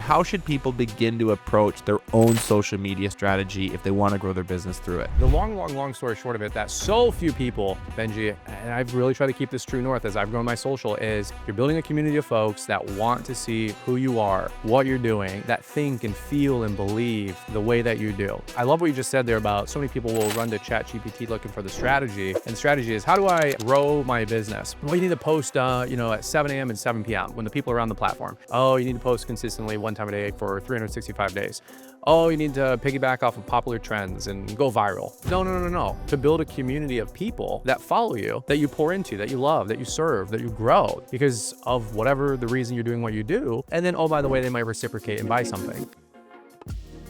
how should people begin to approach their own social media strategy if they want to grow their business through it? The long story short of it, that so few people, Benji, and I've really tried to keep this true north as I've grown my social, is you're building a community of folks that want to see who you are, what you're doing, that think and feel and believe the way that you do. I love what you just said there about so many people will run to ChatGPT looking for the strategy. And the strategy is, how do I grow my business? Well, you need to post, at 7 a.m. and 7 p.m. when the people are on the platform. Oh, you need to post consistently one time a day for 365 days. Oh, you need to piggyback off of popular trends and go viral. No. To build a community of people that follow you, that you pour into, that you love, that you serve, that you grow because of whatever the reason you're doing what you do. And then, oh, by the way, they might reciprocate and buy something.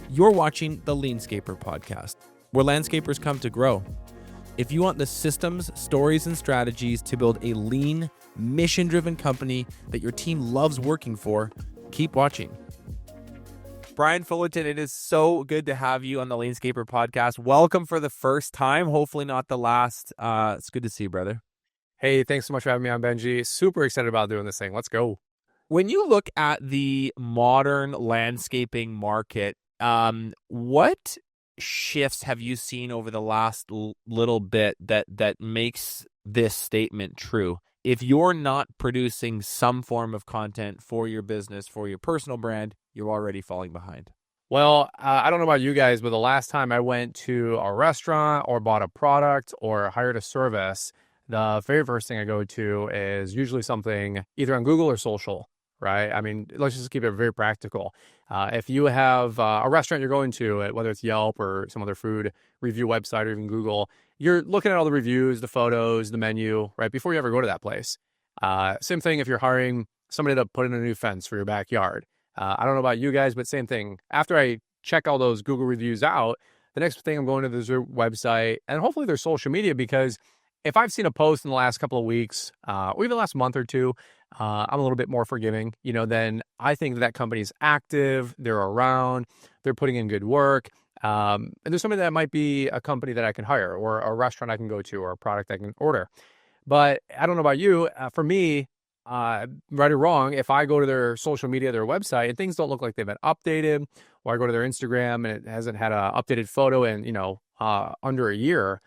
You're watching the LeanScaper podcast, where landscapers come to grow. If you want the systems, stories, and strategies to build a lean, mission-driven company that your team loves working for, keep watching. Brian Fullerton, it is so good to have you on the LeanScaper podcast. Welcome for the first time, hopefully not the last. It's good to see you, brother. Hey, thanks so much for having me on, Benji. Super excited about doing this thing. Let's go. When you look at the modern landscaping market, what shifts have you seen over the last little bit that makes this statement true? If you're not producing some form of content for your business, for your personal brand, you're already falling behind. Well, I don't know about you guys, but the last time I went to a restaurant or bought a product or hired a service, the very first thing I go to is usually something either on Google or social, right? I mean, let's just keep it very practical. If you have a restaurant you're going to, whether it's Yelp or some other food review website or even Google, you're looking at all the reviews, the photos, the menu, right, before you ever go to that place. Same thing if you're hiring somebody to put in a new fence for your backyard. I don't know about you guys, but same thing. After I check all those Google reviews out, the next thing I'm going to their website and hopefully their social media, because if I've seen a post in the last couple of weeks, or even the last month or two, I'm a little bit more forgiving, then I think that company's active, they're around, they're putting in good work. And there's somebody that might be a company that I can hire or a restaurant I can go to or a product I can order. But I don't know about you. For me, right or wrong, if I go to their social media, their website, and things don't look like they've been updated, or I go to their Instagram and it hasn't had an updated photo in, under a year,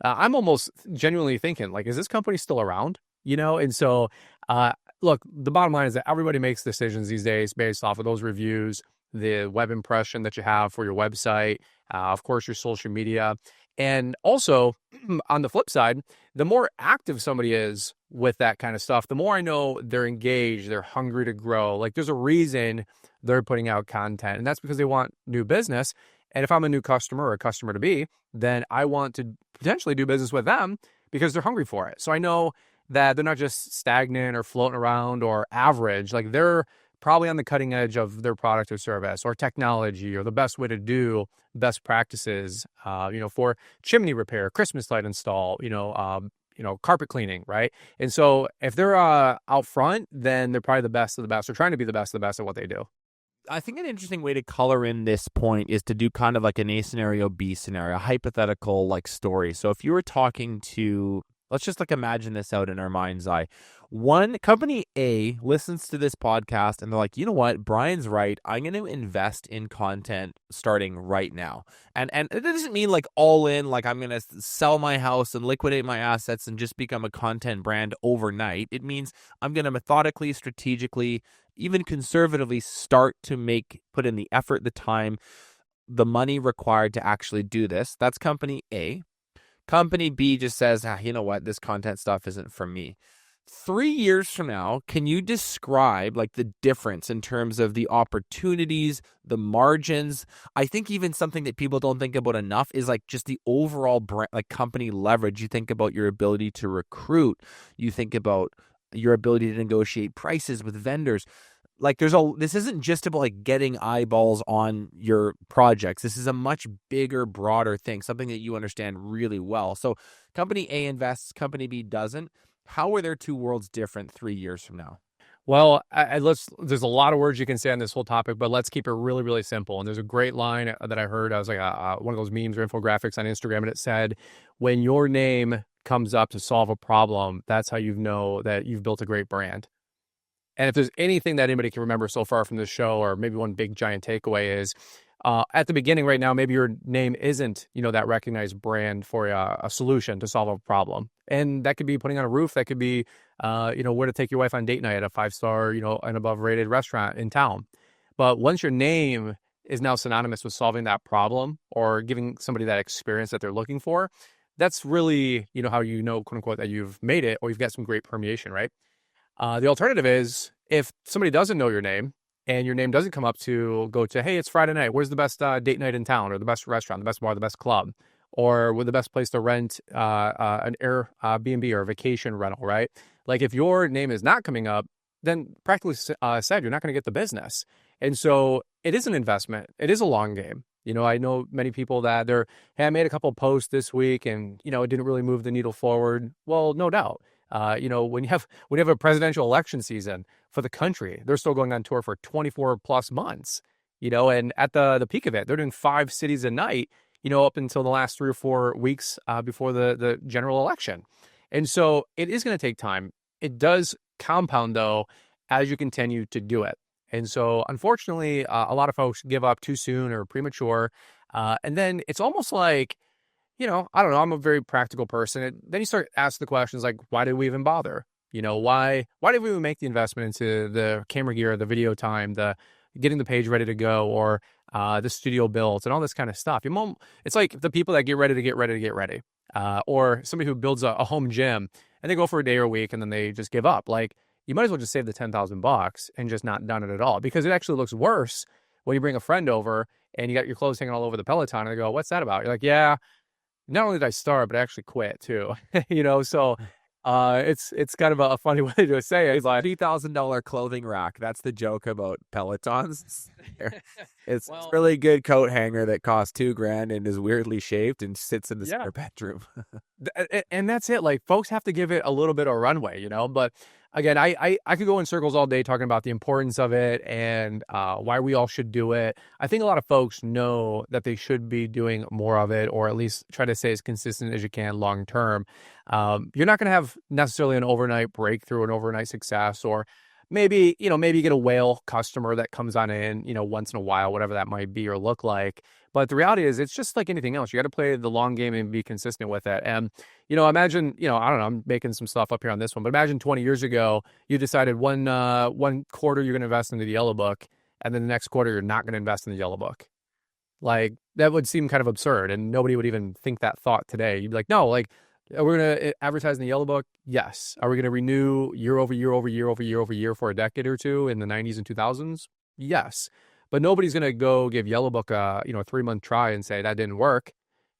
I'm almost genuinely thinking, like, is this company still around? And so, look, the bottom line is that everybody makes decisions these days based off of those reviews, the web impression that you have for your website, of course, your social media. And also, on the flip side, the more active somebody is with that kind of stuff, the more I know they're engaged, they're hungry to grow. Like, there's a reason they're putting out content, and that's because they want new business. And if I'm a new customer or a customer to be, then I want to potentially do business with them because they're hungry for it. So I know that they're not just stagnant or floating around or average. Like, they're probably on the cutting edge of their product or service or technology or the best way to do best practices, for chimney repair, Christmas light install, carpet cleaning, right? And so if they're out front, then they're probably the best of the best. They're trying to be the best of the best at what they do. I think an interesting way to color in this point is to do kind of like an A scenario, B scenario, a hypothetical like story. So if you were talking to, let's just like imagine this out in our mind's eye. One company A listens to this podcast and they're like, you know what, Brian's right. I'm going to invest in content starting right now. And it doesn't mean like all in, like I'm going to sell my house and liquidate my assets and just become a content brand overnight. It means I'm going to methodically, strategically, even conservatively start to put in the effort, the time, the money required to actually do this. That's company A. Company B just says, you know what, this content stuff isn't for me. 3 years from now, can you describe like the difference in terms of the opportunities, the margins? I think even something that people don't think about enough is like just the overall brand, like company leverage. You think about your ability to recruit. You think about your ability to negotiate prices with vendors. Like this isn't just about like getting eyeballs on your projects. This is a much bigger, broader thing, something that you understand really well. So company A invests, company B doesn't. How are their two worlds different 3 years from now? Well, there's a lot of words you can say on this whole topic, but let's keep it really, really simple. And there's a great line that I heard. I was like one of those memes or infographics on Instagram, and it said, when your name comes up to solve a problem, that's how you know that you've built a great brand. And if there's anything that anybody can remember so far from this show, or maybe one big giant takeaway is at the beginning right now, maybe your name isn't, that recognized brand for a solution to solve a problem. And that could be putting on a roof. That could be, where to take your wife on date night at a 5-star, and above rated restaurant in town. But once your name is now synonymous with solving that problem or giving somebody that experience that they're looking for, that's really, how quote unquote, that you've made it or you've got some great permeation, right? The alternative is if somebody doesn't know your name and your name doesn't come up to go to, hey, it's Friday night. Where's the best date night in town, or the best restaurant, the best bar, the best club, or with the best place to rent an Airbnb or a vacation rental, right? Like if your name is not coming up, then practically said, you're not going to get the business. And so it is an investment. It is a long game. I know many people that hey, I made a couple posts this week and, it didn't really move the needle forward. Well, no doubt. When you have a presidential election season for the country, they're still going on tour for 24 plus months, and at the peak of it, they're doing 5 cities a night, up until the last 3 or 4 weeks before the general election. And so it is going to take time. It does compound though, as you continue to do it. And so unfortunately, a lot of folks give up too soon or premature. And then it's almost like, I don't know, I'm a very practical person. Then you start asking the questions like, why did we even bother? Why did we even make the investment into the camera gear, the video time, the getting the page ready to go, or the studio builds and all this kind of stuff? It's like the people that get ready. Or somebody who builds a home gym and they go for a day or a week and then they just give up. Like, you might as well just save the $10,000 and just not done it at all, because it actually looks worse when you bring a friend over and you got your clothes hanging all over the Peloton and they go, what's that about? You're like, yeah, not only did I start, but I actually quit too. So it's kind of a funny way to say it. It's like $3,000 clothing rack. That's the joke about Pelotons. It's Well, really good coat hanger that costs $2,000 and is weirdly shaped and sits in the spare bedroom. And that's it. Like, folks have to give it a little bit of runway, but again, I could go in circles all day talking about the importance of it and why we all should do it. I think a lot of folks know that they should be doing more of it, or at least try to stay as consistent as you can long term. You're not going to have necessarily an overnight breakthrough, an overnight success, or maybe you get a whale customer that comes on in, once in a while, whatever that might be or look like. But the reality is, it's just like anything else. You got to play the long game and be consistent with it. And, imagine, I don't know, I'm making some stuff up here on this one, but imagine 20 years ago, you decided one quarter you're going to invest into the Yellow Book, and then the next quarter you're not going to invest in the Yellow Book. Like, that would seem kind of absurd, and nobody would even think that thought today. You'd be like, no, like, are we going to advertise in the Yellow Book? Yes. Are we going to renew year over year over year over year over year for a decade or two in the 90s and 2000s? Yes. But nobody's going to go give Yellow Book a 3-month try and say that didn't work.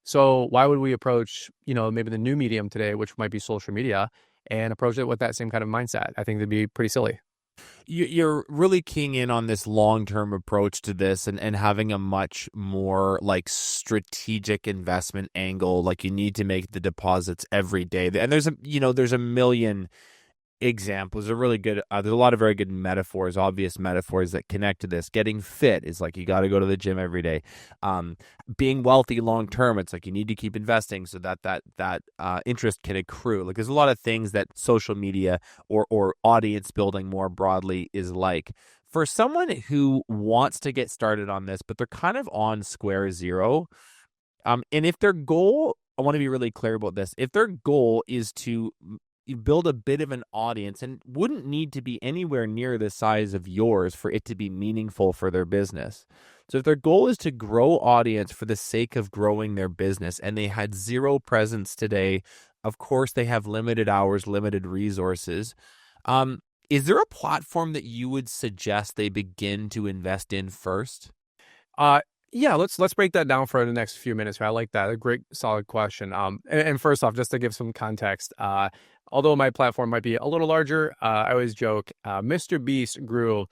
So why would we approach, maybe the new medium today, which might be social media, and approach it with that same kind of mindset? I think that'd be pretty silly. You're really keying in on this long-term approach to this and having a much more like strategic investment angle. Like, you need to make the deposits every day. And there's a million examples are really good. There's a lot of very good metaphors, obvious metaphors that connect to this. Getting fit is like, you got to go to the gym every day. Being wealthy long term, it's like you need to keep investing so that interest can accrue. Like, there's a lot of things that social media or audience building more broadly is like. For someone who wants to get started on this, but they're kind of on square zero, and if their goal, I want to be really clear about this, if their goal is to you build a bit of an audience and wouldn't need to be anywhere near the size of yours for it to be meaningful for their business. So if their goal is to grow audience for the sake of growing their business and they had zero presence today, of course they have limited hours, limited resources. Is there a platform that you would suggest they begin to invest in first? Yeah, let's break that down for the next few minutes. I like that. A great, solid question. And first off, just to give some context, although my platform might be a little larger, I always joke, Mr. Beast grew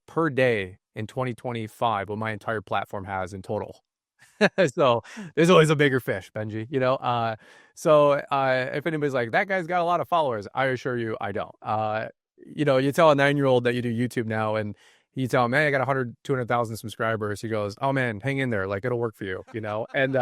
per day in 2025 what my entire platform has in total. So there's always a bigger fish, Benji, So if anybody's like, that guy's got a lot of followers, I assure you, I don't. You tell a 9-year-old that you do YouTube now, and you tell him, hey, I got 100, 200,000 subscribers. He goes, oh man, hang in there. Like, it'll work for you, and,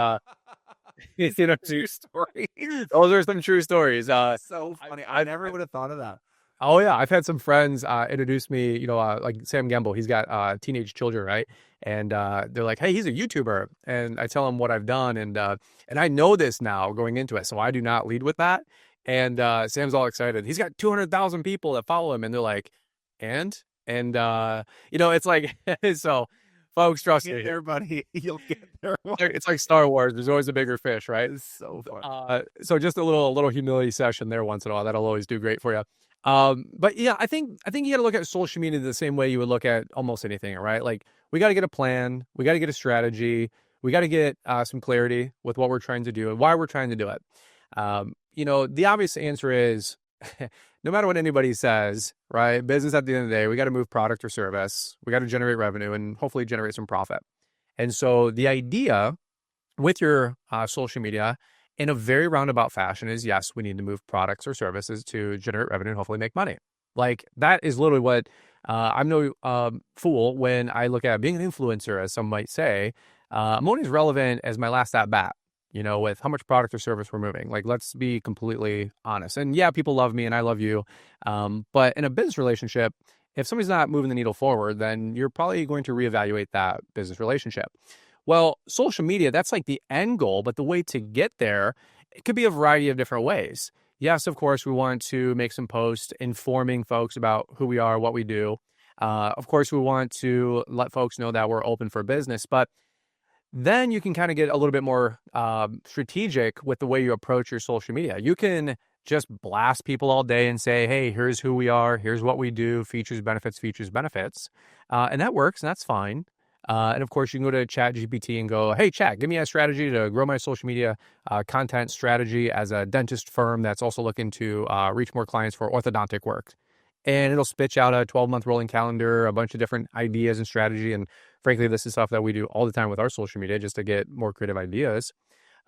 True story. those are some true stories. So funny. I never would have thought of that. Oh yeah, I've had some friends introduce me, like Sam Gamble. He's got teenage children, right? And they're like, "Hey, he's a YouTuber," and I tell them what I've done, and I know this now going into it, so I do not lead with that. And Sam's all excited. He's got 200,000 people that follow him, and they're like, "And it's like so, folks, trust Get me. there, buddy. You'll get there. It's like Star Wars. There's always a bigger fish, right? It's so fun. So just a little humility session there once in a while. That'll always do great for you. But yeah, I think you got to look at social media the same way you would look at almost anything, right? Like we got to get a plan, we got to get a strategy, we got to get some clarity with what we're trying to do and why we're trying to do it. The obvious answer is no matter what anybody says, right? Business at the end of the day, we got to move product or service, we got to generate revenue and hopefully generate some profit. And so the idea with your social media in a very roundabout fashion is yes, we need to move products or services to generate revenue and hopefully make money. Like that is literally what I'm no fool when I look at being an influencer, as some might say. I'm only as relevant as my last at bat, with how much product or service we're moving. Like, let's be completely honest. And yeah, people love me and I love you. But in a business relationship, if somebody's not moving the needle forward, then you're probably going to reevaluate that business relationship. Well, social media, that's like the end goal, but the way to get there, it could be a variety of different ways. Yes, of course, we want to make some posts informing folks about who we are, what we do. Of course, we want to let folks know that we're open for business, but then you can kind of get a little bit more strategic with the way you approach your social media. You can just blast people all day and say, hey, here's who we are, here's what we do, features, benefits, features, benefits. And that works, and that's fine. And of course, you can go to ChatGPT and go, hey, Chat, give me a strategy to grow my social media content strategy as a dentist firm that's also looking to reach more clients for orthodontic work. And it'll spit out a 12-month rolling calendar, a bunch of different ideas and strategy. And frankly, this is stuff that we do all the time with our social media just to get more creative ideas.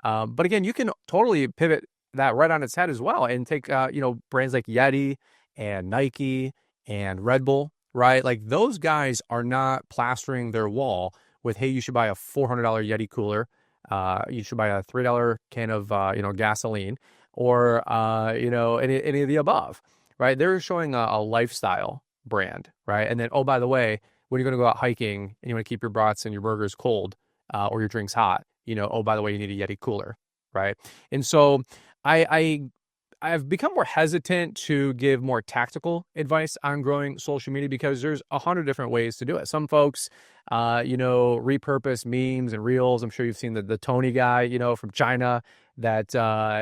But again, you can totally pivot that right on its head as well and take, brands like Yeti and Nike and Red Bull, right? Like those guys are not plastering their wall with, hey, you should buy a $400 Yeti cooler. You should buy a $3 can of, gasoline or, any of the above, right? They're showing a lifestyle brand, right? And then, oh, by the way, when you're going to go out hiking and you want to keep your brats and your burgers cold or your drinks hot, oh, by the way, you need a Yeti cooler, right? And so I've become more hesitant to give more tactical advice on growing social media because there's 100 different ways to do it. Some folks, repurpose memes and reels. I'm sure you've seen the Tony guy, from China that,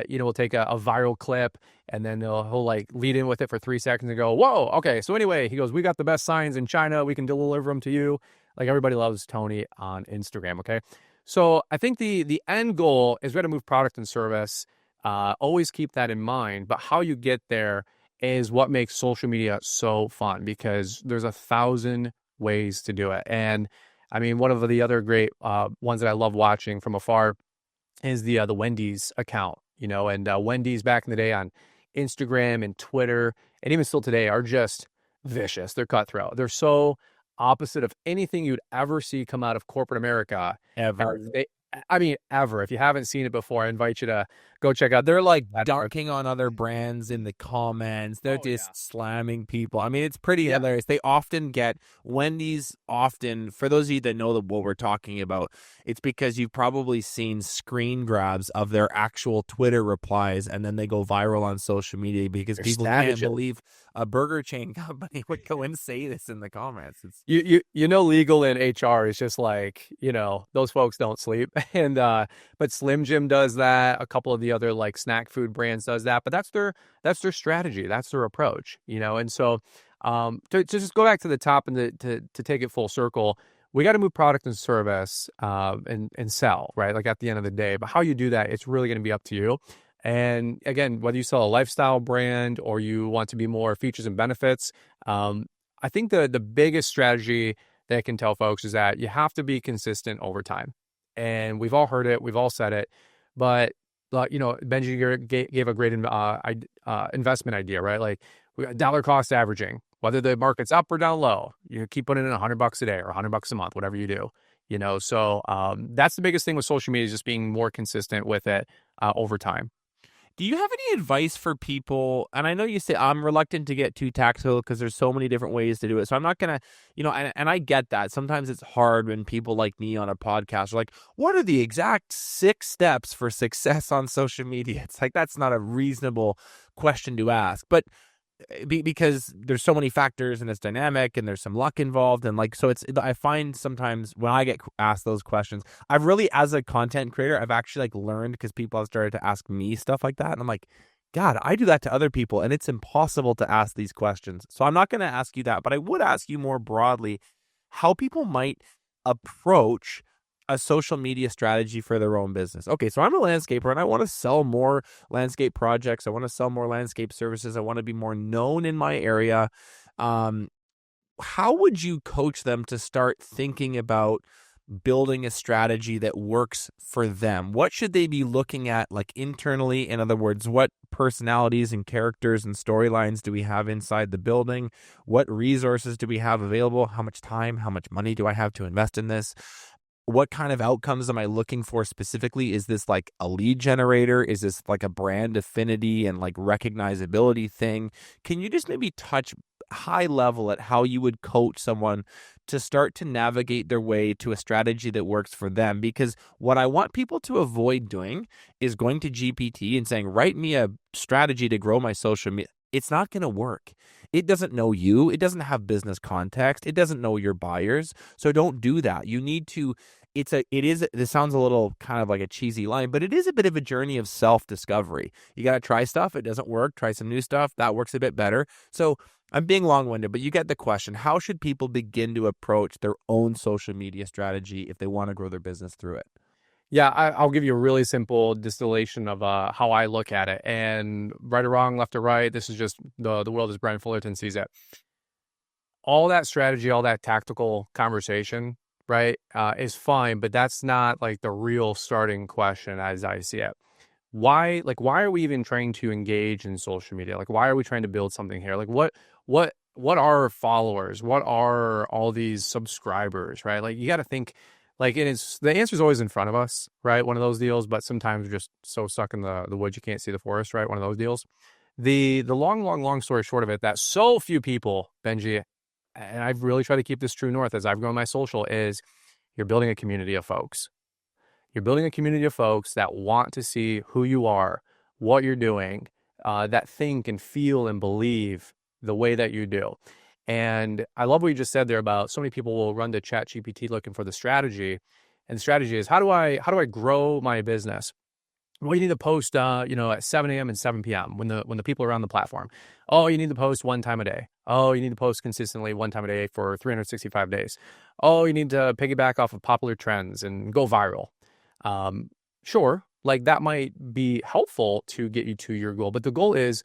will take a viral clip and then he'll like lead in with it for 3 seconds and go, whoa, okay. So anyway, he goes, we got the best signs in China. We can deliver them to you. Like everybody loves Tony on Instagram. Okay. So I think the end goal is we got to move product and service. Always keep that in mind. But how you get there is what makes social media so fun because there's 1,000 ways to do it. And I mean, one of the other great ones that I love watching from afar is the Wendy's account, and Wendy's back in the day on Instagram and Twitter, and even still today are just vicious. They're cutthroat. They're so opposite of anything you'd ever see come out of corporate America. Ever. Ever. If you haven't seen it before, I invite you to go check out. They're like Dunking on other brands in the comments. They're just slamming people. I mean, it's pretty hilarious. They often get Wendy's for those of you that know what we're talking about, it's because you've probably seen screen grabs of their actual Twitter replies and then they go viral on social media because people can't believe a burger chain company would go and say this in the comments. It's legal in HR is just like, those folks don't sleep. And but Slim Jim does that. A couple of the other like snack food brands does that. But that's their strategy. That's their approach. And so to just go back to the top and to take it full circle, we got to move product and service and sell, right? Like at the end of the day. But how you do that, it's really going to be up to you. And again, whether you sell a lifestyle brand or you want to be more features and benefits, I think the biggest strategy that I can tell folks is that you have to be consistent over time. And we've all heard it, we've all said it, but Benji gave a great investment idea, right? Like we got dollar cost averaging, whether the market's up or down low, you keep putting in $100 a day or $100 a month, whatever you do. So that's the biggest thing with social media is just being more consistent with it over time. Do you have any advice for people? And I know you say I'm reluctant to get too tactical because there's so many different ways to do it. So I'm not gonna, and I get that. Sometimes it's hard when people like me on a podcast are like, "What are the exact 6 steps for success on social media?" It's like that's not a reasonable question to ask, but because there's so many factors and it's dynamic and there's some luck involved and like so it's I find sometimes when I get asked those questions I've really as a content creator I've actually like learned because people have started to ask me stuff like that and I'm like God I do that to other people and it's impossible to ask these questions, so I'm not going to ask you that, but I would ask you more broadly how people might approach a social media strategy for their own business. Okay, so I'm a landscaper and I want to sell more landscape projects. I want to sell more landscape services. I want to be more known in my area. Um, how would you coach them to start thinking about building a strategy that works for them? What should they be looking at like internally? In other words, what personalities and characters and storylines do we have inside the building? What resources do we have available? How much time, how much money do I have to invest in this? What kind of outcomes am I looking for specifically? Is this like a lead generator? Is this like a brand affinity and like recognizability thing? Can you just maybe touch high level at how you would coach someone to start to navigate their way to a strategy that works for them? Because what I want people to avoid doing is going to GPT and saying, write me a strategy to grow my social media. It's not going to work. It doesn't know you. It doesn't have business context. It doesn't know your buyers. So don't do that. You need to this sounds a little kind of like a cheesy line, but it is a bit of a journey of self-discovery. You got to try stuff. It doesn't work. Try some new stuff. That works a bit better. So I'm being long-winded, but you get the question. How should people begin to approach their own social media strategy if they want to grow their business through it? Yeah, I'll give you a really simple distillation of how I look at it. And right or wrong, left or right, this is just the world as Brian Fullerton sees it. All that strategy, all that tactical conversation, right, is fine, but that's not like the real starting question as I see it. Why are we even trying to engage in social media? Like, why are we trying to build something here? Like, what are followers? What are all these subscribers, right? Like, you got to think, like, the answer is always in front of us, right? One of those deals, but sometimes we're just so stuck in the woods you can't see the forest, right? One of those deals. The long story short of it, that so few people, Benji, and I've really tried to keep this true north as I've grown my social, is you're building a community of folks. You're building a community of folks that want to see who you are, what you're doing, that think and feel and believe the way that you do. And I love what you just said there about so many people will run to ChatGPT looking for the strategy. And the strategy is how do I grow my business? Well, you need to post, at 7 a.m. and 7 p.m. when the people are on the platform. Oh, you need to post one time a day. Oh, you need to post consistently one time a day for 365 days. Oh, you need to piggyback off of popular trends and go viral. Sure, like that might be helpful to get you to your goal, but the goal is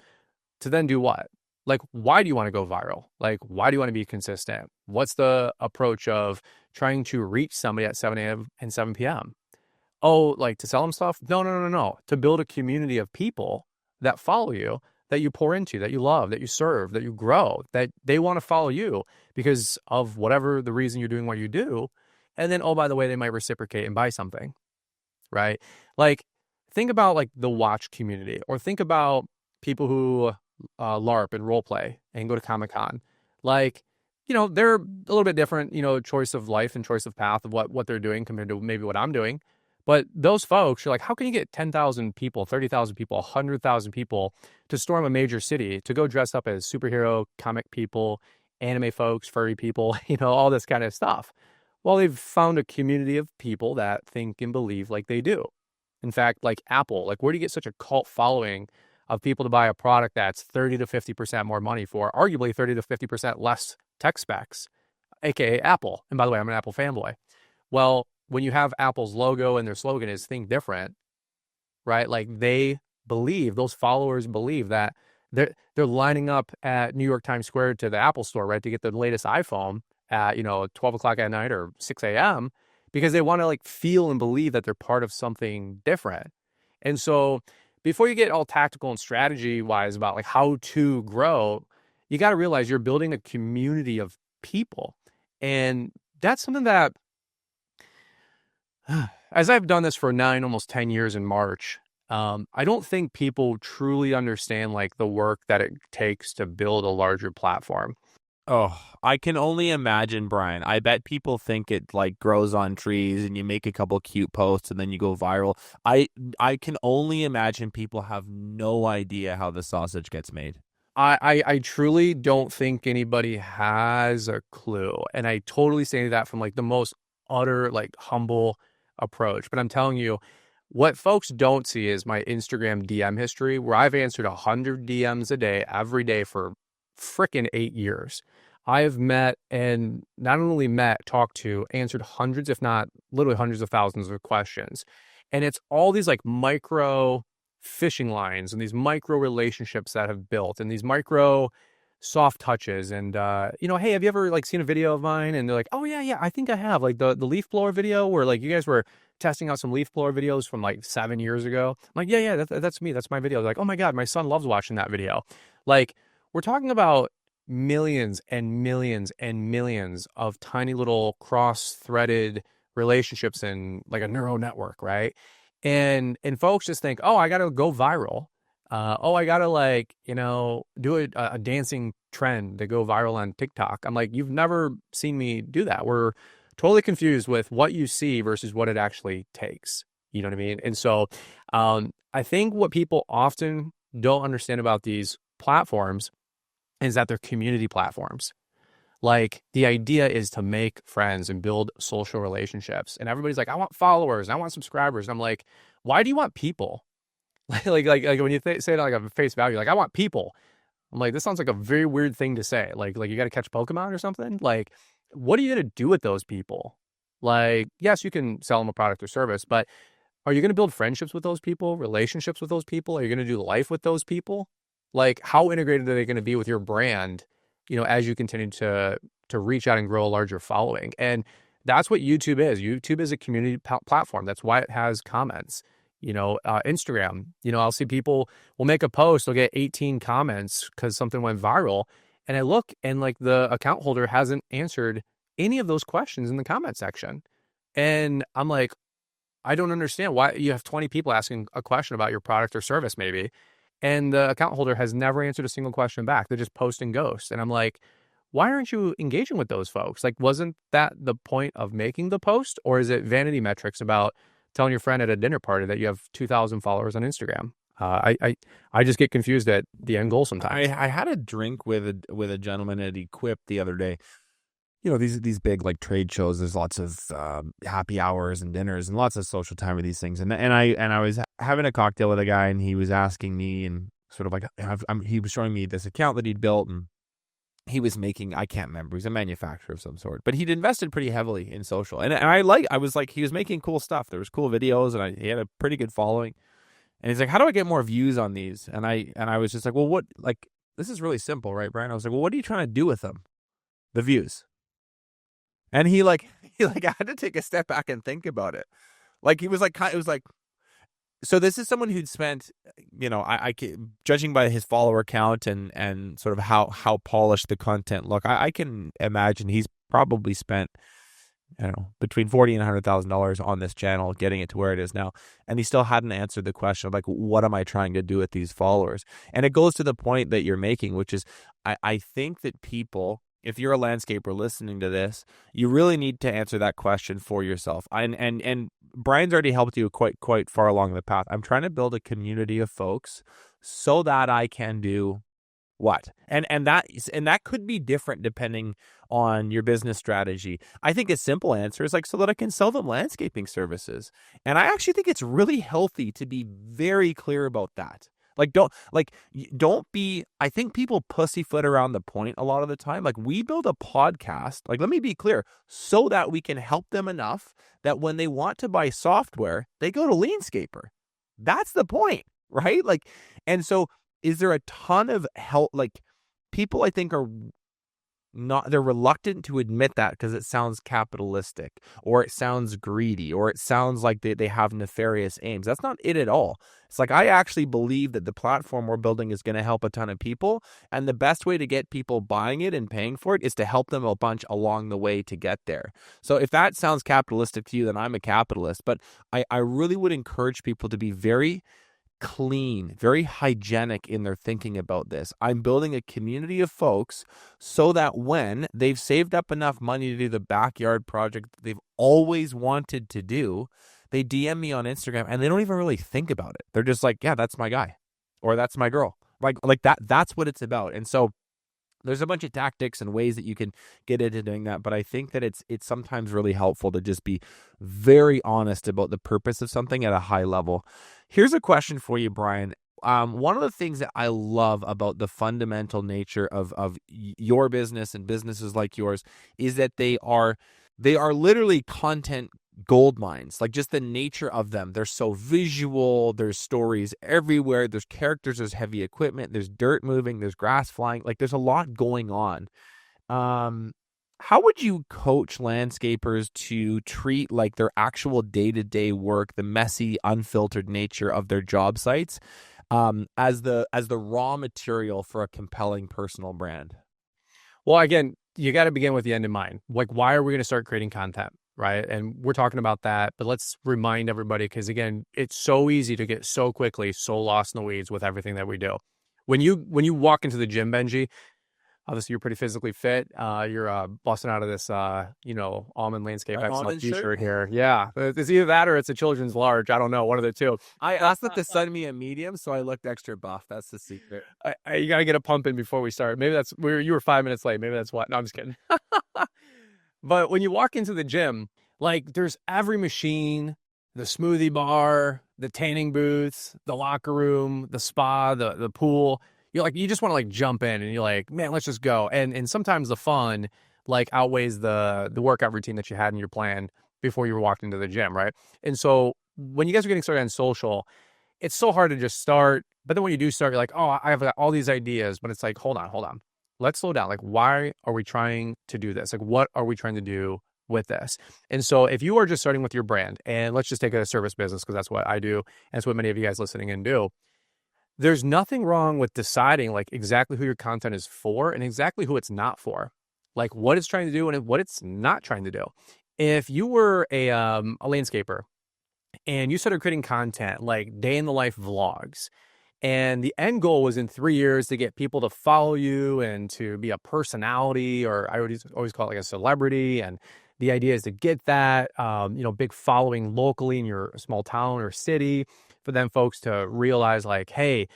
to then do what? Like, why do you want to go viral? Like, why do you want to be consistent? What's the approach of trying to reach somebody at 7 a.m. and 7 p.m.? Oh, like to sell them stuff? No, no, no, no. To build a community of people that follow you, that you pour into, that you love, that you serve, that you grow, that they want to follow you because of whatever the reason you're doing what you do. And then, oh, by the way, they might reciprocate and buy something, right? Like, think about like the watch community, or think about people who LARP and role play and go to Comic-Con. Like, they're a little bit different, choice of life and choice of path of what they're doing compared to maybe what I'm doing. But those folks, you're like, how can you get 10,000 people, 30,000 people, 100,000 people to storm a major city to go dress up as superhero, comic people, anime folks, furry people, all this kind of stuff? Well, they've found a community of people that think and believe like they do. In fact, like Apple, like where do you get such a cult following of people to buy a product that's 30 to 50% more money for arguably 30 to 50% less tech specs, aka Apple? And by the way, I'm an Apple fanboy. Well, when you have Apple's logo and their slogan is think different, right? Like those followers believe that they're lining up at New York Times Square to the Apple store, right, to get the latest iPhone at 12 o'clock at night or 6 a.m. because they want to like feel and believe that they're part of something different. And so before you get all tactical and strategy wise about like how to grow, you got to realize you're building a community of people. And that's something that as I've done this for 9, almost 10 years in March, I don't think people truly understand like the work that it takes to build a larger platform. Oh, I can only imagine, Brian. I bet people think it like grows on trees and you make a couple cute posts and then you go viral. I I can only imagine people have no idea how the sausage gets made. I truly don't think anybody has a clue. And I totally say that from like the most utter, like humble approach. But I'm telling you, what folks don't see is my Instagram DM history, where I've answered 100 DMs a day, every day for freaking 8 years. I have met and not only met, talked to, answered hundreds, if not literally hundreds of thousands of questions. And it's all these like micro fishing lines and these micro relationships that have built and these micro soft touches and hey, have you ever like seen a video of mine? And they're like, oh yeah, I think I have, like the leaf blower video where like you guys were testing out some leaf blower videos from like 7 years ago. I'm like, yeah, that's me, that's my video. They're like, oh my god, my son loves watching that video. Like, we're talking about millions and millions and millions of tiny little cross-threaded relationships in like a neural network, right? And folks just think, oh, I gotta go viral. Oh, I gotta like, do a dancing trend to go viral on TikTok. I'm like, you've never seen me do that. We're totally confused with what you see versus what it actually takes. You know what I mean? And so I think what people often don't understand about these platforms is that they're community platforms. Like, the idea is to make friends and build social relationships. And everybody's like, I want followers, and I want subscribers. And I'm like, why do you want people? Like when you say it like a face value, like, I want people. I'm like, this sounds like a very weird thing to say. Like you got to catch Pokemon or something. Like, what are you going to do with those people? Like, yes, you can sell them a product or service, but are you going to build friendships with those people, relationships with those people? Are you going to do life with those people? Like, how integrated are they going to be with your brand, as you continue to reach out and grow a larger following? And that's what YouTube is. YouTube is a community platform. That's why it has comments. Instagram, I'll see people will make a post, they'll get 18 comments because something went viral. And I look and like the account holder hasn't answered any of those questions in the comment section. And I'm like, I don't understand why you have 20 people asking a question about your product or service, maybe. And the account holder has never answered a single question back. They're just posting ghosts. And I'm like, why aren't you engaging with those folks? Like, wasn't that the point of making the post? Or is it vanity metrics about telling your friend at a dinner party that you have 2,000 followers on Instagram? I just get confused at the end goal sometimes. I had a drink with a gentleman at Equip the other day. These big like trade shows, there's lots of happy hours and dinners and lots of social time with these things. And I was having a cocktail with a guy, and he was asking me, and sort of like he was showing me this account that he'd built, and he was making, I can't remember, he's a manufacturer of some sort, but he'd invested pretty heavily in social. And I was like, he was making cool stuff. There was cool videos, and he had a pretty good following. And he's like, how do I get more views on these? And I was just like, well, what, like, this is really simple, right, Brian? I was like, well, what are you trying to do with them? The views. And he had to take a step back and think about it. Like, he was like, it was like, so this is someone who'd spent, judging by his follower count and sort of how polished the content look, I can imagine he's probably spent, I don't know, between $40,000 and $100,000 on this channel, getting it to where it is now. And he still hadn't answered the question of like, what am I trying to do with these followers? And it goes to the point that you're making, which is, I think that people, if you're a LeanScaper listening to this, you really need to answer that question for yourself. And Brian's already helped you quite far along the path. I'm trying to build a community of folks so that I can do what? And that could be different depending on your business strategy. I think a simple answer is like, so that I can sell them landscaping services. And I actually think it's really healthy to be very clear about that. Don't be, I think people pussyfoot around the point a lot of the time. Like, we build a podcast, like, let me be clear, so that we can help them enough that when they want to buy software, they go to LeanScaper. That's the point, right? Like, and so is there a ton of help? Like, people I think are not, they're reluctant to admit that because it sounds capitalistic, or it sounds greedy, or it sounds like they have nefarious aims. That's not it at all. It's like, I actually believe that the platform we're building is going to help a ton of people, and the best way to get people buying it and paying for it is to help them a bunch along the way to get there. So if that sounds capitalistic to you, then I'm a capitalist. But I really would encourage people to be very clean, very hygienic in their thinking about this. I'm building a community of folks so that when they've saved up enough money to do the backyard project that they've always wanted to do, they DM me on Instagram and they don't even really think about it. They're just like, yeah, that's my guy or that's my girl. Like that's what it's about. And so there's a bunch of tactics and ways that you can get into doing that, but I think that it's sometimes really helpful to just be very honest about the purpose of something at a high level. Here's a question for you, Brian. One of the things that I love about the fundamental nature of your business and businesses like yours is that they are literally content gold mines. Like, just the nature of them, they're so visual, there's stories everywhere, there's characters, there's heavy equipment, there's dirt moving, there's grass flying, like there's a lot going on. How would you coach landscapers to treat like their actual day-to-day work, the messy, unfiltered nature of their job sites, as the raw material for a compelling personal brand? Well, again, you got to begin with the end in mind. Like, why are we going to start creating content? Right. And we're talking about that, but let's remind everybody, because again, it's so easy to get so quickly, so lost in the weeds with everything that we do. When you walk into the gym, Benji, obviously you're pretty physically fit. You're busting out of this, almond landscape excellent t-shirt here. Yeah. It's either that or it's a children's large. I don't know. One of the two. I asked them to send me a medium, so I looked extra buff. That's the secret. You got to get a pump in before we start. Maybe you were 5 minutes late. Maybe that's what. No, I'm just kidding. But when you walk into the gym, like, there's every machine, the smoothie bar, the tanning booths, the locker room, the spa, the pool. You're like, you just want to like jump in and you're like, man, let's just go. And sometimes the fun like outweighs the workout routine that you had in your plan before you walked into the gym, right? And so when you guys are getting started on social, it's so hard to just start. But then when you do start, you're like, oh, I have all these ideas. But it's like, hold on. Let's slow down. Like, why are we trying to do this? Like, what are we trying to do with this? And so if you are just starting with your brand, and let's just take a service business, because that's what I do, and that's what many of you guys listening in do. There's nothing wrong with deciding like exactly who your content is for and exactly who it's not for, like what it's trying to do and what it's not trying to do. If you were a landscaper and you started creating content like day in the life vlogs, and the end goal was in 3 years to get people to follow you and to be a personality, or I would always call it like a celebrity. And the idea is to get that, big following locally in your small town or city, for them folks to realize like, hey,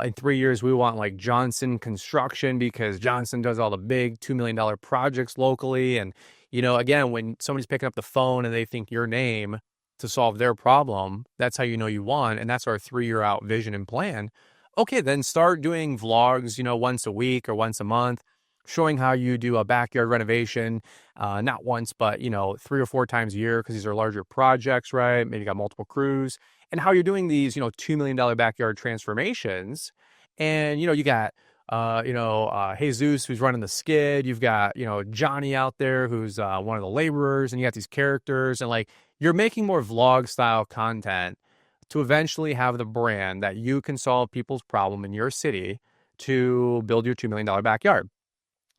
in 3 years, we want like Johnson Construction because Johnson does all the big $2 million projects locally. And, again, when somebody's picking up the phone and they think your name to solve their problem, that's how you know you won. And that's our 3-year out vision and plan. Okay, then start doing vlogs, once a week or once a month, showing how you do a backyard renovation, not once, but, 3 or 4 times a year, because these are larger projects, right? Maybe you got multiple crews, and how you're doing these, $2 million backyard transformations. And, you got, Jesus, who's running the skid. You've got, Johnny out there, who's one of the laborers, and you got these characters, and like, you're making more vlog style content to eventually have the brand that you can solve people's problem in your city to build your $2 million backyard.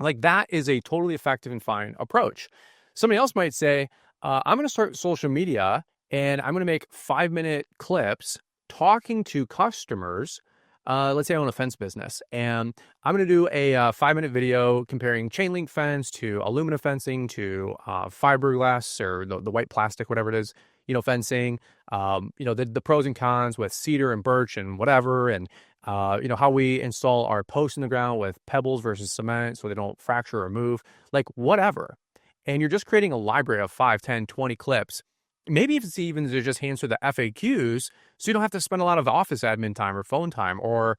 Like, that is a totally effective and fine approach. Somebody else might say, I'm going to start social media and I'm going to make 5-minute clips talking to customers. Let's say I own a fence business, and I'm going to do a 5-minute video comparing chain link fence to aluminum fencing to fiberglass or the white plastic, whatever it is, fencing, the pros and cons with cedar and birch and whatever. And, how we install our posts in the ground with pebbles versus cement so they don't fracture or move, like whatever. And you're just creating a library of 5, 10, 20 clips. Maybe if it's even to just answer the FAQs, so you don't have to spend a lot of office admin time or phone time or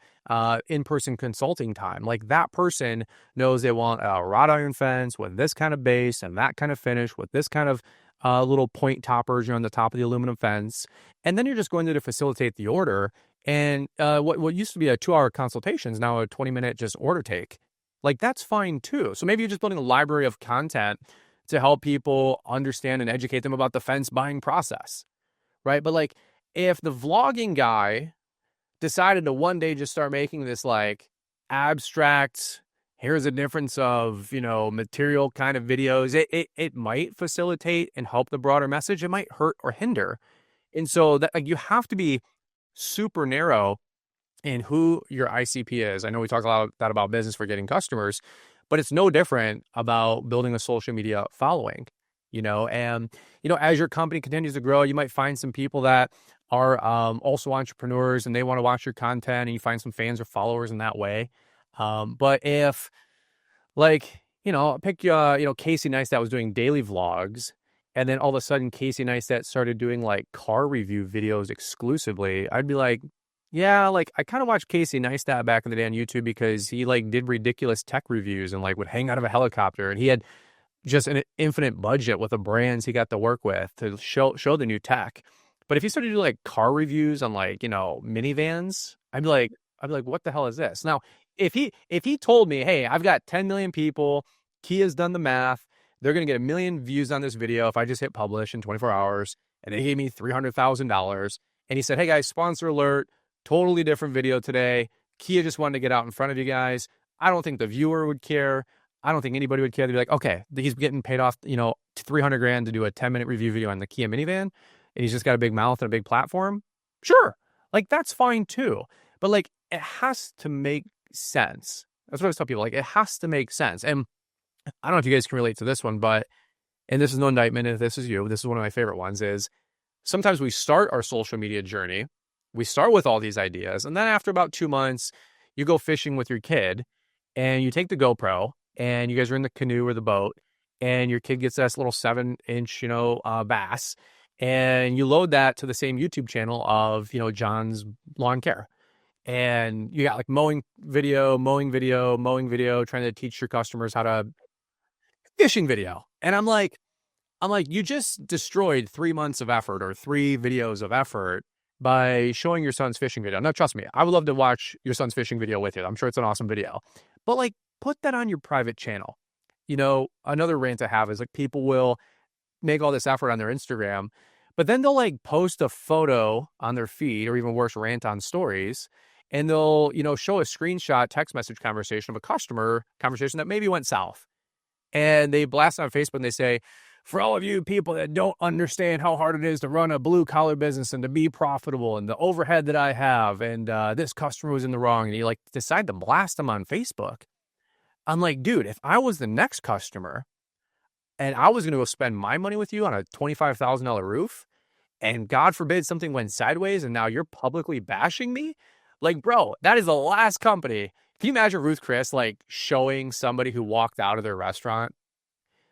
in-person consulting time. Like, that person knows they want a wrought iron fence with this kind of base and that kind of finish with this kind of little point toppers on the top of the aluminum fence. And then you're just going to facilitate the order. And what used to be a 2-hour consultation is now a 20-minute just order take. Like, that's fine too. So maybe you're just building a library of content to help people understand and educate them about the fence buying process, right? But like, if the vlogging guy decided to one day just start making this like abstract, here's a difference of, material kind of videos, it might facilitate and help the broader message. It might hurt or hinder. And so that, like, you have to be super narrow in who your ICP is. I know we talk a lot about business for getting customers, but it's no different about building a social media following, and, as your company continues to grow, you might find some people that are also entrepreneurs and they want to watch your content, and you find some fans or followers in that way. But if, like, pick, Casey Neistat was doing daily vlogs, and then all of a sudden Casey Neistat started doing like car review videos exclusively, I'd be like, yeah, like I kind of watched Casey Neistat back in the day on YouTube because he like did ridiculous tech reviews and like would hang out of a helicopter, and he had just an infinite budget with the brands he got to work with to show the new tech. But if he started to do like car reviews on like, minivans, I'd be like, what the hell is this? Now, if he told me, hey, I've got 10 million people, Kia's done the math, they're gonna get 1 million views on this video if I just hit publish in 24 hours, and they gave me $300,000, and he said, hey guys, sponsor alert, totally different video today. Kia just wanted to get out in front of you guys. I don't think the viewer would care. I don't think anybody would care. They'd be like, okay, he's getting paid off, $300,000 to do a 10-minute review video on the Kia minivan, and he's just got a big mouth and a big platform. Sure. Like, that's fine too. But like, it has to make sense. That's what I always tell people. Like, it has to make sense. And I don't know if you guys can relate to this one, but, and this is no indictment if this is you, this is one of my favorite ones, is sometimes we start our social media journey, we start with all these ideas, and then after about 2 months, you go fishing with your kid, and you take the GoPro, and you guys are in the canoe or the boat, and your kid gets this little 7-inch, bass, and you load that to the same YouTube channel of, John's Lawn Care. And you got like mowing video, trying to teach your customers how to fishing video. And I'm like, you just destroyed 3 months of effort or 3 videos of effort by showing your son's fishing video. Now, trust me, I would love to watch your son's fishing video with you. I'm sure it's an awesome video. But like, put that on your private channel. Another rant I have is like, people will make all this effort on their Instagram, but then they'll like post a photo on their feed, or even worse, rant on stories. And they'll, show a screenshot text message conversation of a customer conversation that maybe went south. And they blast on Facebook and they say, for all of you people that don't understand how hard it is to run a blue collar business and to be profitable and the overhead that I have, and this customer was in the wrong, and you like decide to blast them on Facebook. I'm like, dude, if I was the next customer and I was going to go spend my money with you on a $25,000 roof, and God forbid something went sideways and now you're publicly bashing me, like, bro, that is the last company. Can you imagine Ruth Chris like showing somebody who walked out of their restaurant?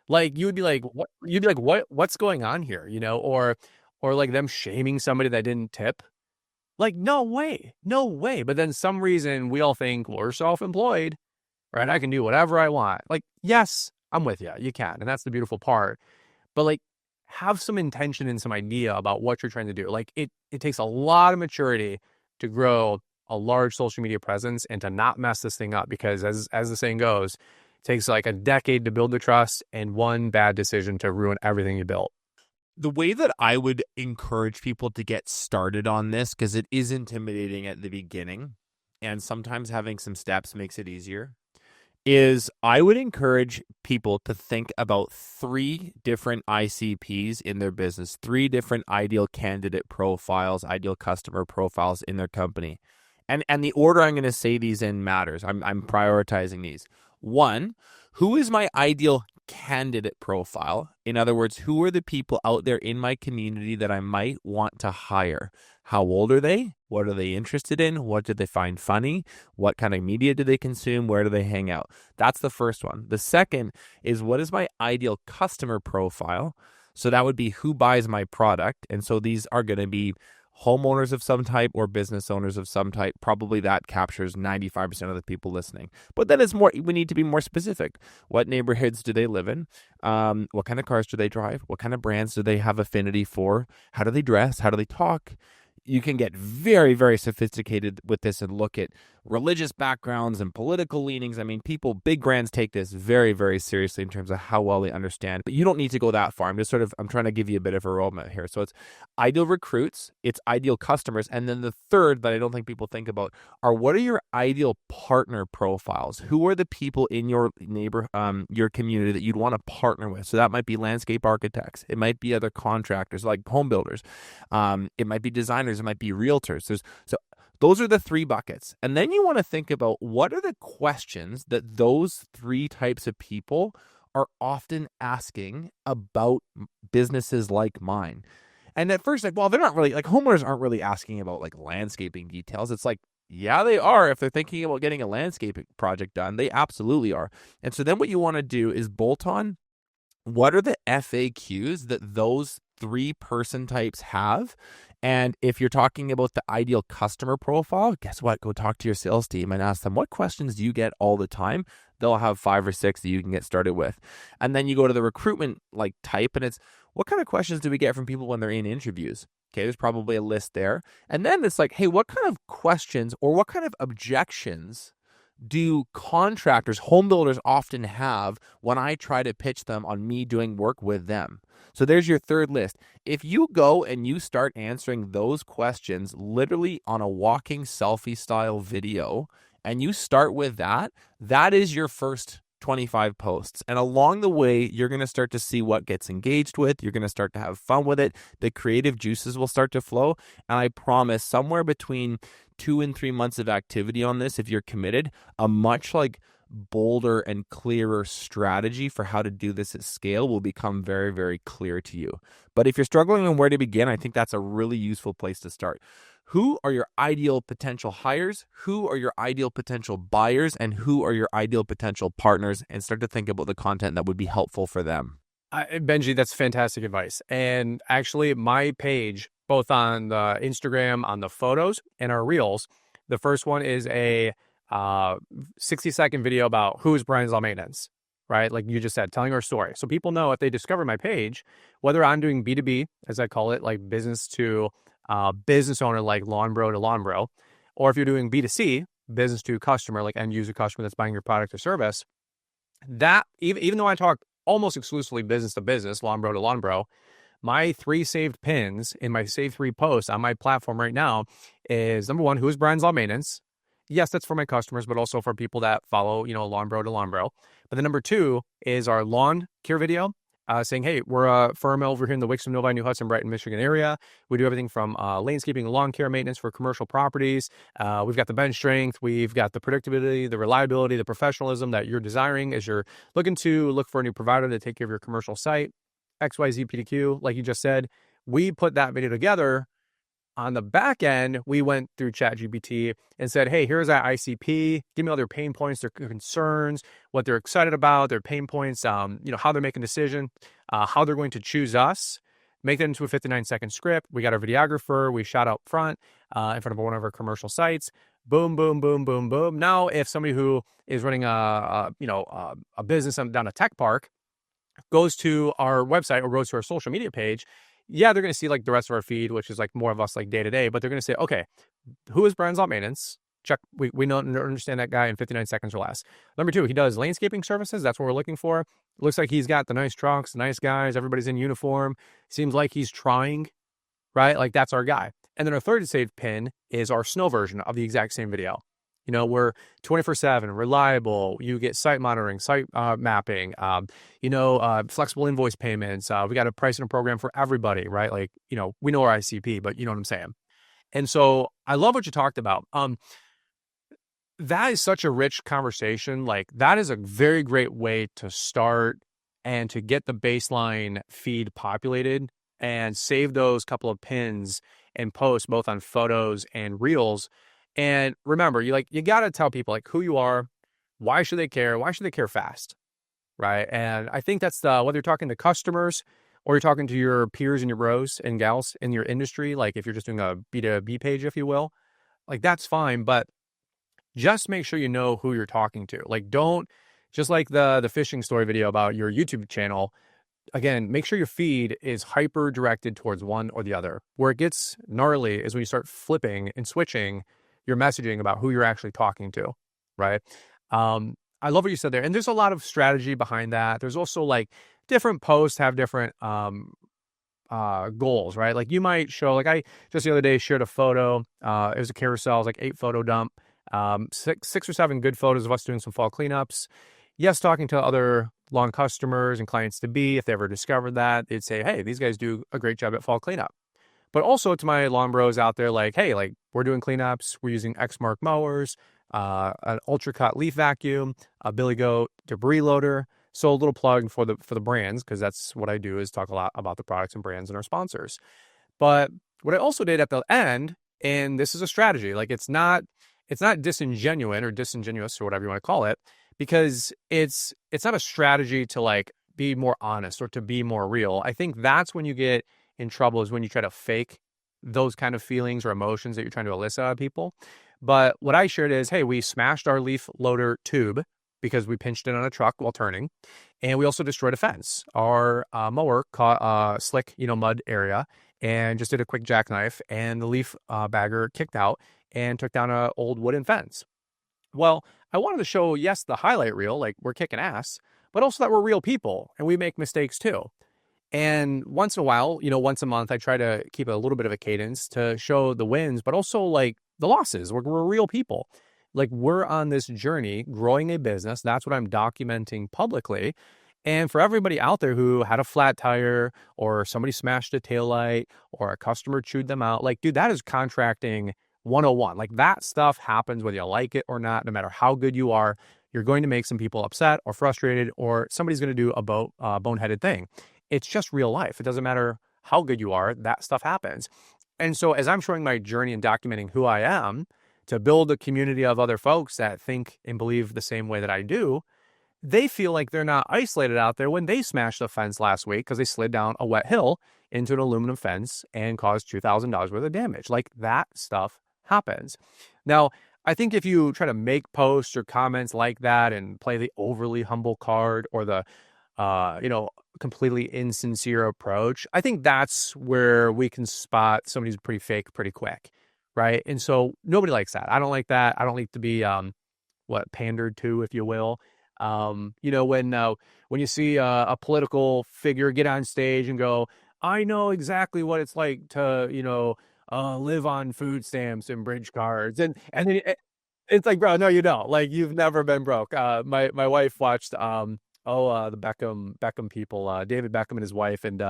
Like, you would be like, what? You'd be like, what's going on here? Or like them shaming somebody that didn't tip. Like, no way. But then some reason we all think, well, we're self-employed, right? I can do whatever I want. Like, yes, I'm with you. You can. And that's the beautiful part. But like, have some intention and some idea about what you're trying to do. Like, it takes a lot of maturity to grow a large social media presence and to not mess this thing up, because as the saying goes, it takes like a decade to build the trust and one bad decision to ruin everything you built. The way that I would encourage people to get started on this, because it is intimidating at the beginning, and sometimes having some steps makes it easier, is I would encourage people to think about 3 different ICPs in their business, 3 different ideal candidate profiles, ideal customer profiles in their company. And the order I'm going to say these in matters. I'm prioritizing these. 1, who is my ideal candidate profile? In other words, who are the people out there in my community that I might want to hire? How old are they? What are they interested in? What do they find funny? What kind of media do they consume? Where do they hang out? That's the first one. The second is, what is my ideal customer profile? So that would be who buys my product. And so these are going to be homeowners of some type or business owners of some type. Probably that captures 95% of the people listening. But then it's more, we need to be more specific. What neighborhoods do they live in? What kind of cars do they drive? What kind of brands do they have affinity for? How do they dress? How do they talk? You can get very, very sophisticated with this and look at religious backgrounds and political leanings. I mean, people, big brands take this very, very seriously in terms of how well they understand, but you don't need to go that far. I'm trying to give you a bit of a roadmap here. So it's ideal recruits, it's ideal customers. And then the third that I don't think people think about are, what are your ideal partner profiles? Who are the people in your your community that you'd want to partner with? So that might be landscape architects. It might be other contractors like home builders. It might be designers. It might be realtors. Those are the three buckets. And then you want to think about, what are the questions that those three types of people are often asking about businesses like mine. And at first, like, well, they're not really, like, homeowners aren't really asking about like landscaping details. It's like, yeah, they are. If they're thinking about getting a landscaping project done, they absolutely are. And so then what you want to do is bolt on, what are the FAQs that those three person types have? And if you're talking about the ideal customer profile, guess what? Go talk to your sales team and ask them, what questions do you get all the time? They'll have 5 or 6 that you can get started with. And then you go to the recruitment like type, and it's, what kind of questions do we get from people when they're in interviews? Okay, there's probably a list there. And then it's like, hey, what kind of questions or what kind of objections do contractors, home builders often have when I try to pitch them on me doing work with them? So there's your third list. If you go and you start answering those questions literally on a walking selfie style video, and you start with that, that is your first 25 posts. And along the way, you're going to start to see what gets engaged with. You're going to start to have fun with it. The creative juices will start to flow. And I promise, somewhere between 2 and 3 months of activity on this, if you're committed, a much like bolder and clearer strategy for how to do this at scale will become very, very clear to you. But if you're struggling on where to begin, I think that's a really useful place to start. Who are your ideal potential hires? Who are your ideal potential buyers? And who are your ideal potential partners? And start to think about the content that would be helpful for them. Benji, that's fantastic advice. And actually, my page, both on the Instagram, on the photos and our reels, the first one is a 60-second video about who is Brian's Law Maintenance, right? Like you just said, telling our story. So people know if they discover my page, whether I'm doing B2B, as I call it, like business to business owner, like lawn bro to lawn bro, or if you're doing B2C, business to customer, like end user customer that's buying your product or service, that even though I talk almost exclusively business to business, lawn bro to lawn bro, my 3 saved pins in my save 3 posts on my platform right now is, number 1, who is Brian's Law Maintenance? Yes, that's for my customers, but also for people that follow, lawn bro to lawn bro. But then number 2 is our lawn care video, saying, hey, we're a firm over here in the Wixom, Novi, New Hudson, Brighton, Michigan area. We do everything from landscaping, lawn care maintenance for commercial properties. We've got the bench strength. We've got the predictability, the reliability, the professionalism that you're desiring as you're looking to look for a new provider to take care of your commercial site. XYZ PDQ, like you just said. We put that video together. On the back end, we went through ChatGPT and said, hey, here's our ICP. Give me all their pain points, their concerns, what they're excited about, their pain points, how they're making a decision, how they're going to choose us. Make that into a 59-second script. We got our videographer. We shot out front in front of one of our commercial sites. Boom, boom, boom, boom, boom. Now, if somebody who is running a business down a tech park goes to our website or goes to our social media page, yeah, they're going to see like the rest of our feed, which is like more of us like day to day, but they're going to say, okay, who is Brian's Law Maintenance? Check. We know understand that guy in 59 seconds or less. Number 2, he does landscaping services. That's what we're looking for. Looks like he's got the nice trucks, the nice guys. Everybody's in uniform. Seems like he's trying, right? Like that's our guy. And then our third saved pin is our snow version of the exact same video. We're 24/7, reliable. You get site monitoring, site mapping, flexible invoice payments. We got a pricing program for everybody, right? Like, we know our ICP, but you know what I'm saying? And so I love what you talked about. That is such a rich conversation. Like that is a very great way to start and to get the baseline feed populated and save those couple of pins and posts both on photos and reels. And remember, you got to tell people like who you are, why should they care? Why should they care fast? Right. And I think that's whether you're talking to customers or you're talking to your peers and your bros and gals in your industry, like if you're just doing a B2B page, if you will, like that's fine. But just make sure you know who you're talking to. Like don't, just like the fishing story video about your YouTube channel, again, make sure your feed is hyper directed towards one or the other. Where it gets gnarly is when you start flipping and switching your messaging about who you're actually talking to, right? I love what you said there. And there's a lot of strategy behind that. There's also like different posts have different goals, right? Like you might show, like I just the other day shared a photo. It was a carousel, it was like 8 photo dump. Six or seven good photos of us doing some fall cleanups. Yes, talking to other lawn customers and clients to be, if they ever discovered that, they'd say, hey, these guys do a great job at fall cleanup. But also to my lawn bros out there, like, hey, like we're doing cleanups, we're using X mark mowers, an ultra cut leaf vacuum, a Billy Goat debris loader. So a little plug for the brands, because that's what I do, is talk a lot about the products and brands and our sponsors. But what I also did at the end, and this is a strategy, like it's not disingenuous or whatever you want to call it, because it's not a strategy to like be more honest or to be more real. I think that's when you get in trouble, is when you try to fake those kind of feelings or emotions that you're trying to elicit out of people. But what I shared is, hey, we smashed our leaf loader tube because we pinched it on a truck while turning. And we also destroyed a fence. Our mower caught a slick, mud area, and just did a quick jackknife, and the leaf bagger kicked out and took down an old wooden fence. Well, I wanted to show, yes, the highlight reel, like we're kicking ass, but also that we're real people and we make mistakes too. And once in a while, once a month, I try to keep a little bit of a cadence to show the wins, but also like the losses. We're real people. Like we're on this journey growing a business. That's what I'm documenting publicly. And for everybody out there who had a flat tire, or somebody smashed a taillight, or a customer chewed them out, like, dude, that is contracting 101. Like that stuff happens whether you like it or not. No matter how good you are, you're going to make some people upset or frustrated, or somebody's going to do a boneheaded thing. It's just real life. It doesn't matter how good you are, that stuff happens. And so as I'm showing my journey and documenting who I am to build a community of other folks that think and believe the same way that I do, they feel like they're not isolated out there when they smashed a fence last week because they slid down a wet hill into an aluminum fence and caused $2,000 worth of damage. Like that stuff happens. Now, I think if you try to make posts or comments like that and play the overly humble card or the completely insincere approach, I think that's where we can spot somebody's pretty fake pretty quick, right? And so nobody likes that. I don't like that. I don't like to be pandered to, if you will. When you see a political figure get on stage and go, I know exactly what it's like to live on food stamps and bridge cards, and then it's like, bro, no, you don't. Like, you've never been broke. My wife watched the Beckham people, David Beckham and his wife, and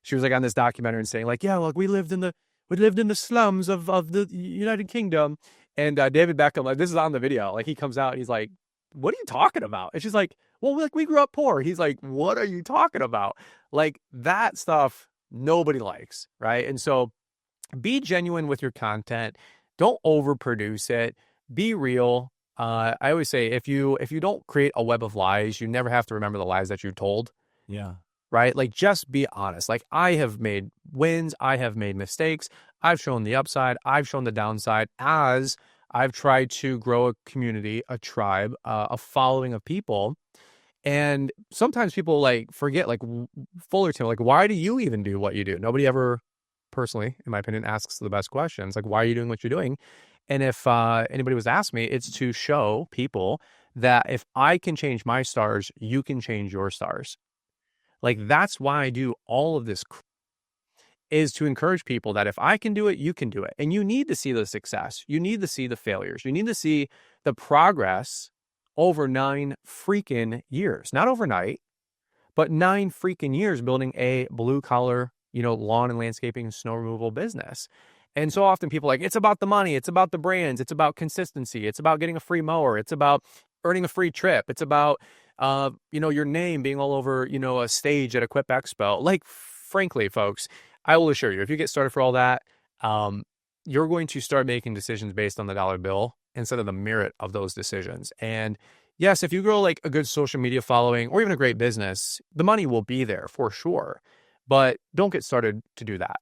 she was like on this documentary and saying like, yeah, look, we lived in the slums of the United Kingdom, and David Beckham, like, this is on the video, like he comes out and he's like, what are you talking about? And she's like, well, like we grew up poor. He's like, what are you talking about? Like that stuff nobody likes, right? And so be genuine with your content. Don't overproduce it. Be real. I always say, if you don't create a web of lies, you never have to remember the lies that you told. Yeah. Right? Like, just be honest. Like, I have made wins. I have made mistakes. I've shown the upside. I've shown the downside as I've tried to grow a community, a tribe, a following of people. And sometimes people like forget, like Fullerton, like, why do you even do what you do? Nobody ever, personally, in my opinion, asks the best questions. Like, why are you doing what you're doing? And if anybody was to ask me, it's to show people that if I can change my stars, you can change your stars. Like, that's why I do all of this, is to encourage people that if I can do it, you can do it. And you need to see the success. You need to see the failures. You need to see the progress over 9 freaking years, not overnight, but 9 freaking years building a blue collar, lawn and landscaping and snow removal business. And so often people are like, it's about the money. It's about the brands. It's about consistency. It's about getting a free mower. It's about earning a free trip. It's about, your name being all over, a stage at a Quip Expo. Like, frankly, folks, I will assure you, if you get started for all that, you're going to start making decisions based on the dollar bill instead of the merit of those decisions. And yes, if you grow like a good social media following or even a great business, the money will be there for sure. But don't get started to do that.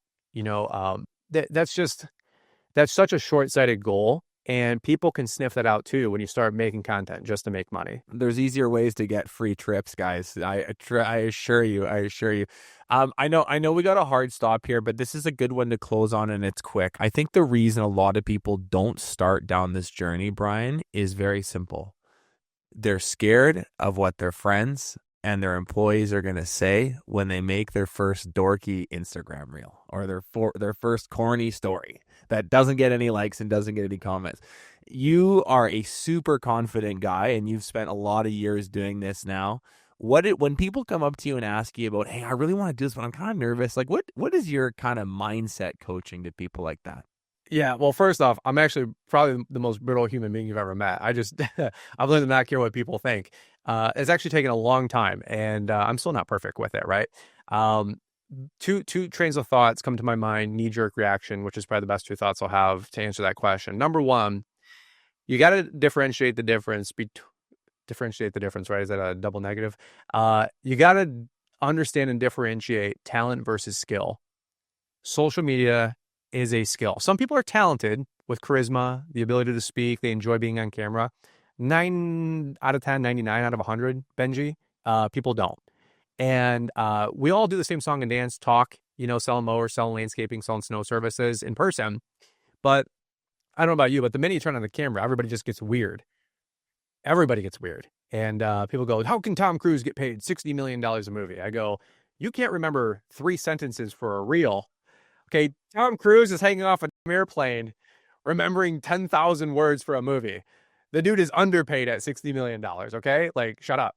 That's such a short-sighted goal. And people can sniff that out too when you start making content just to make money. There's easier ways to get free trips, guys. I assure you. I assure you. I know we got a hard stop here, but this is a good one to close on, and it's quick. I think the reason a lot of people don't start down this journey, Brian, is very simple. They're scared of what their friends and their employees are going to say when they make their first dorky Instagram reel or their first corny story that doesn't get any likes and doesn't get any comments. You are a super confident guy, and you've spent a lot of years doing this now. When people come up to you and ask you about, hey, I really want to do this, but I'm kind of nervous. Like, what is your kind of mindset coaching to people like that? Yeah, well, first off, I'm actually probably the most brittle human being you've ever met. I've learned to not care what people think. It's actually taken a long time, and I'm still not perfect with it, right? Two trains of thoughts come to my mind, knee-jerk reaction, which is probably the best two thoughts I'll have to answer that question. Number one, you got to differentiate the difference, right? Is that a double negative? You got to understand and differentiate talent versus skill. Social media is a skill. Some people are talented with charisma, the ability to speak. They enjoy being on camera. 9 out of 10, 99 out of 100, Benji, people don't. And we all do the same song and dance, talk, selling mowers, selling landscaping, selling snow services in person. But I don't know about you, but the minute you turn on the camera, everybody just gets weird. Everybody gets weird. And people go, how can Tom Cruise get paid $60 million a movie? I go, you can't remember 3 sentences for a reel. Okay, Tom Cruise is hanging off an airplane, remembering 10,000 words for a movie. The dude is underpaid at $60 million, okay? Like, shut up.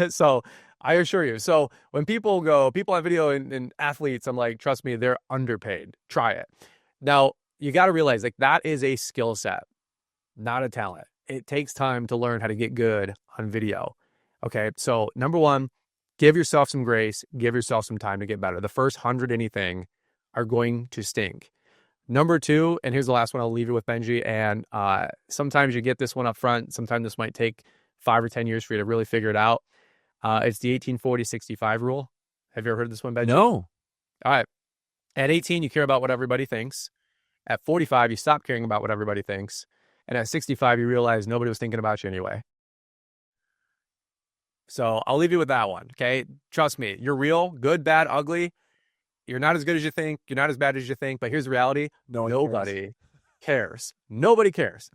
So, I assure you. So, when people on video and athletes, I'm like, trust me, they're underpaid. Try it. Now, you got to realize, like, that is a skill set, not a talent. It takes time to learn how to get good on video. Okay, so number one, give yourself some grace, give yourself some time to get better. The first 100 anything are going to stink. Number two, and here's the last one I'll leave you with, Benji, and sometimes you get this one up front. Sometimes this might take 5 or 10 years for you to really figure it out. It's the 18-40-65 rule. Have you ever heard this one, Benji? No. All right. At 18, you care about what everybody thinks. At 45, you stop caring about what everybody thinks. And at 65, you realize nobody was thinking about you anyway. So I'll leave you with that one, okay? Trust me, you're real, good, bad, ugly. You're not as good as you think. You're not as bad as you think. But here's the reality. Nobody cares. Nobody cares.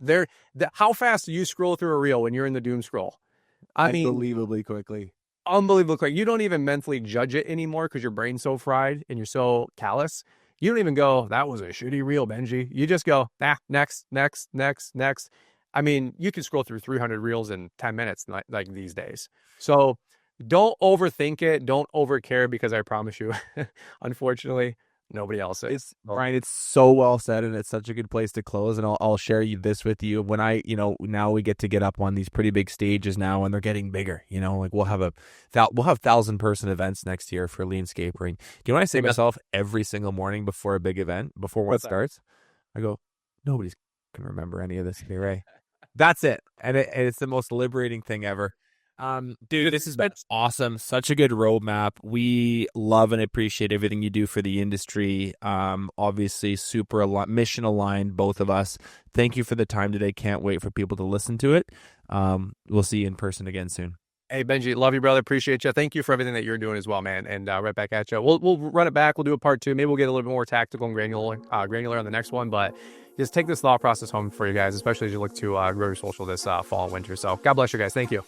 How fast do you scroll through a reel when you're in the doom scroll? I mean, Unbelievably quickly. Unbelievably quick. You don't even mentally judge it anymore because your brain's so fried and you're so callous. You don't even go, that was a shitty reel, Benji. You just go, next. I mean, you can scroll through 300 reels in 10 minutes like these days. So don't overthink it. Don't overcare, because I promise you, unfortunately, nobody else is. Brian, it's so well said, and it's such a good place to close. And I'll share this with you. When now we get to get up on these pretty big stages now, and they're getting bigger. Like we'll have 1,000-person events next year for LeanScapering. Do you know what I say to myself every single morning before a big event, before one starts? I go, nobody's gonna remember any of this to me, Ray. That's it, and it's the most liberating thing ever. Dude, this has been awesome. Such a good roadmap. We love and appreciate everything you do for the industry. Obviously super mission aligned, both of us. Thank you for the time today. Can't wait for people to listen to it. We'll see you in person again soon. Hey, Benji, love you, brother. Appreciate you. Thank you for everything that you're doing as well, man. And right back at you. We'll run it back. We'll do a part 2. Maybe we'll get a little bit more tactical and granular on the next one. But just take this thought process home for you guys, especially as you look to grow your social this fall and winter. So God bless you guys. Thank you.